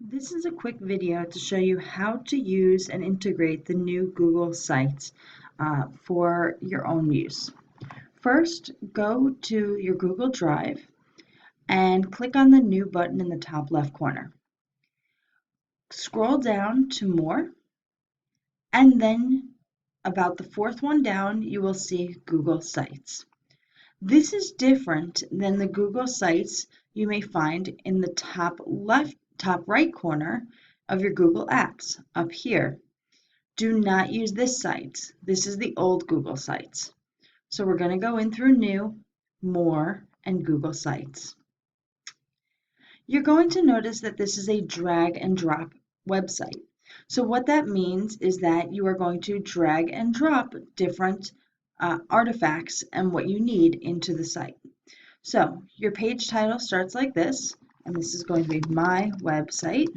This is a quick video to show you how to use and integrate the new Google Sites for your own use. First, go to your Google Drive and click on the New button in the top left corner. Scroll down to More, and then about the fourth one down, you will see Google Sites. This is different than the Google Sites you may find in the top right corner of your Google Apps up here. Do not use this site. This is the old Google Sites. So we're going to go in through New, More, and Google Sites. You're going to notice that this is a drag and drop website. So what that means is that you are going to drag and drop different artifacts and what you need into the site. So your page title starts like this, and this is going to be my website,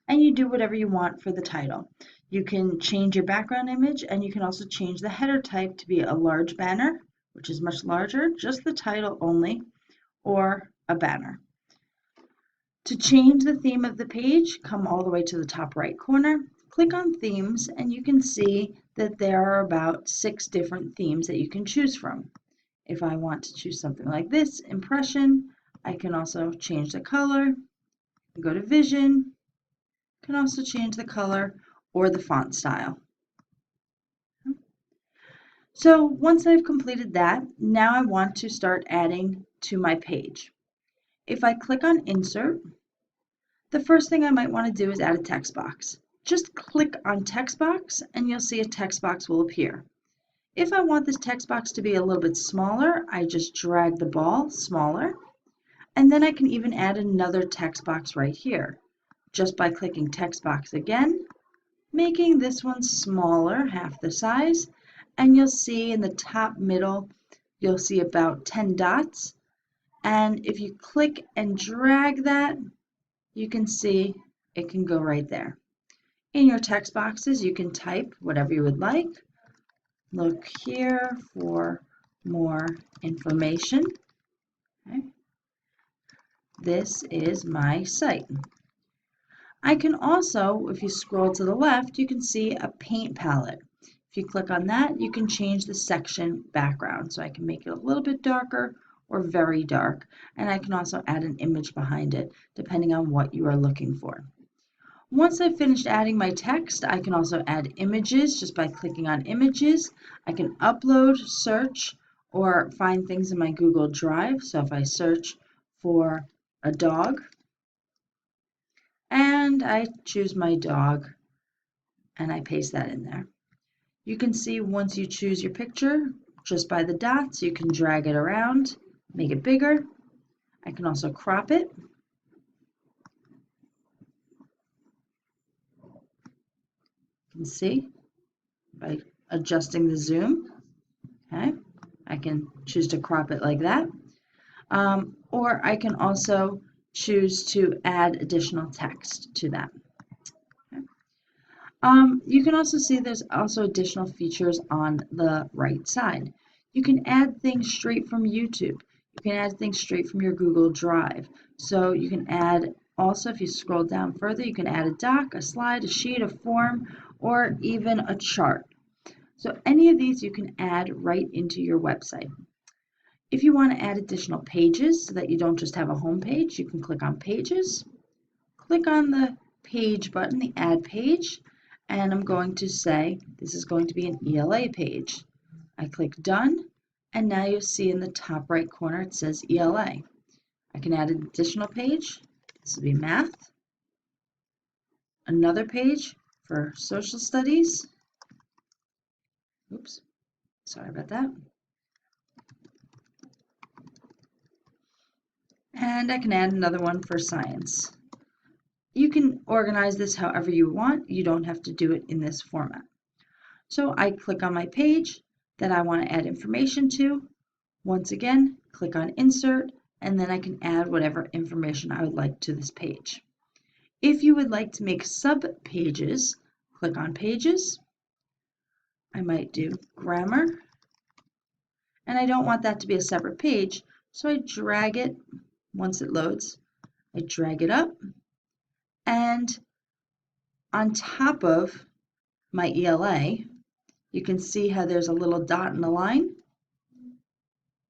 and you do whatever you want for the title. You can change your background image, and you can also change the header type to be a large banner, which is much larger, just the title only, or a banner. To change the theme of the page, come all the way to the top right corner, click on Themes, and you can see that there are about 6 different themes that you can choose from. If I want to choose something like this, Impression, I can also change the color, go to Vision, can also change the color or the font style. So once I've completed that, now I want to start adding to my page. If I click on Insert, the first thing I might want to do is add a text box. Just click on text box and you'll see a text box will appear. If I want this text box to be a little bit smaller, I just drag the ball smaller, and then I can even add another text box right here, just by clicking text box again, making this one smaller, half the size, and you'll see in the top middle, you'll see about 10 dots, and if you click and drag that, you can see it can go right there. In your text boxes, you can type whatever you would like. Look here for more information. Okay. This is my site. I can also, if you scroll to the left, you can see a paint palette. If you click on that, you can change the section background. So I can make it a little bit darker or very dark. And I can also add an image behind it, depending on what you are looking for. Once I've finished adding my text, I can also add images just by clicking on images. I can upload, search, or find things in my Google Drive. So if I search for a dog, and I choose my dog, and I paste that in there. You can see once you choose your picture, just by the dots, you can drag it around, make it bigger. I can also crop it. You can see by adjusting the zoom. Okay, I can choose to crop it like that. Or I can also choose to add additional text to that. Okay. You can also see there's also additional features on the right side. You can add things straight from YouTube. You can add things straight from your Google Drive. So you can add, also if you scroll down further, you can add a doc, a slide, a sheet, a form, or even a chart. So any of these you can add right into your website. If you want to add additional pages so that you don't just have a home page, you can click on Pages, click on the Page button, the Add Page, and I'm going to say this is going to be an ELA page. I click Done, and now you'll see in the top right corner it says ELA. I can add an additional page. This will be Math. Another page for Social Studies. Oops, sorry about that. And I can add another one for Science. You can organize this however you want. You don't have to do it in this format. So I click on my page that I want to add information to. Once again, click on Insert, and then I can add whatever information I would like to this page. If you would like to make sub-pages, click on Pages. I might do Grammar, and I don't want that to be a separate page, so I drag it once it loads. I drag it up, And on top of my ELA, you can see how there's a little dot and a line.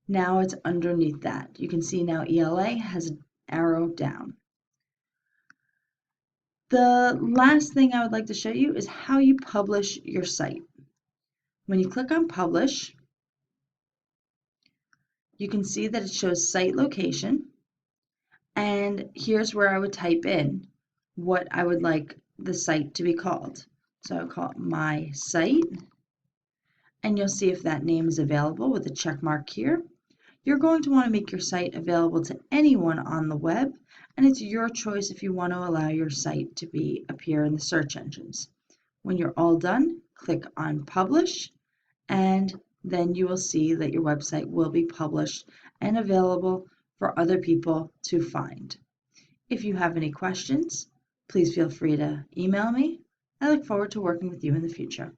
Now it's underneath that. You can see now ELA has an arrow down. The last thing I would like to show you is how you publish your site. When you click on Publish, you can see that it shows site location, and here's where I would type in what I would like the site to be called. So I'll call it My Site, and you'll see if that name is available with a check mark here. You're going to want to make your site available to anyone on the web, and it's your choice if you want to allow your site to appear in the search engines. When you're all done, click on Publish, and then you will see that your website will be published and available for other people to find. If you have any questions, please feel free to email me. I look forward to working with you in the future.